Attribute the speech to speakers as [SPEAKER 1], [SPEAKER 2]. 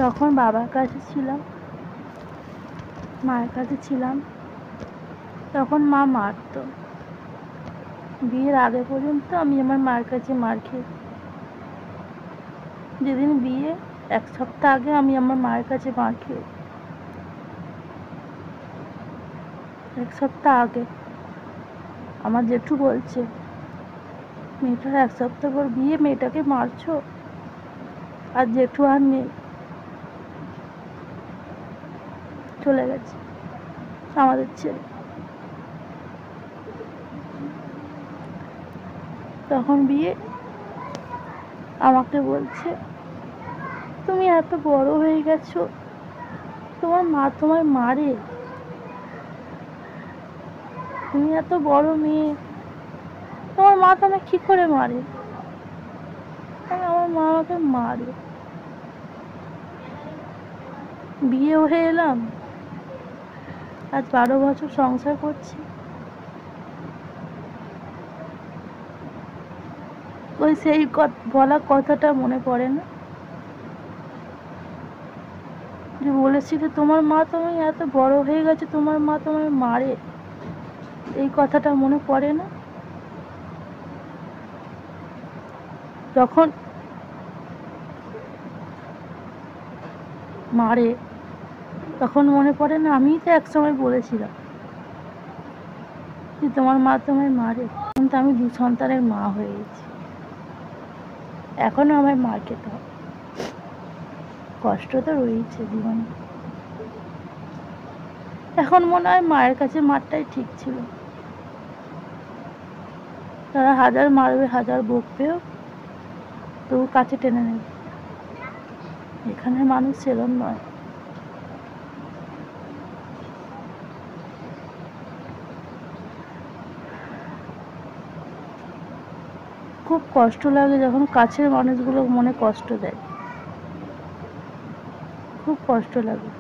[SPEAKER 1] যখন বাবার কাছে ছিলাম, মায়ের কাছে ছিলাম, তখন মা মারতো। বিয়ের আগে পর্যন্ত আমি আমার মায়ের কাছে মার খেয়েছি। যেদিন বিয়ে 1 সপ্তাহ আগে আমি আমার মায়ের কাছে মার খেয়েছি। 1 সপ্তাহ আগে আমার জেঠু বলছে, মেয়েটার 1 সপ্তাহ পর বিয়ে, মেয়েটাকে মারছো। আর জেঠু আর নেই, চলে গেছে আমাদের ছেড়ে। তখন বিয়ে আমাকে বলছে, তুমি এত বড় হয়ে গেছো, তোমার মা তোমায় মারে, তুমি এত বড় মেয়ে, তোমার মা তোমায় কি করে মারে? আমার মা আমাকে মারে। বিয়ে হয়ে এলাম, আজ 12 বছর সংসার করছি। ওই সেই বলা কথাটা মনে পড়ে না, যে বলেছিলে তোমার মা তুমি এত বড় হয়ে গেছে, তোমার মা তোমায় মারে। এই কথাটা মনে পড়ে না? যখন মারে তখন মনে পড়ে না, আমিই তো একসময় বলেছিলাম যে তোমার মা তোমায় মারে। কিন্তু আমি 2 সন্তানের মা হয়ে গেছি, এখনো আমায় মার খেতে হয়। কষ্ট তো রয়েছে জীবনে। এখন মনে হয় মায়ের কাছে মারটাই ঠিক ছিল। তারা হাজার মারবে, হাজার বকবেও, তবু কাছে টেনে নেবে। এখানে মানুষ সেরম নয়। খুব কষ্ট লাগে যখন কাছের মানুষগুলো মনে কষ্ট দেয়, খুব কষ্ট লাগে।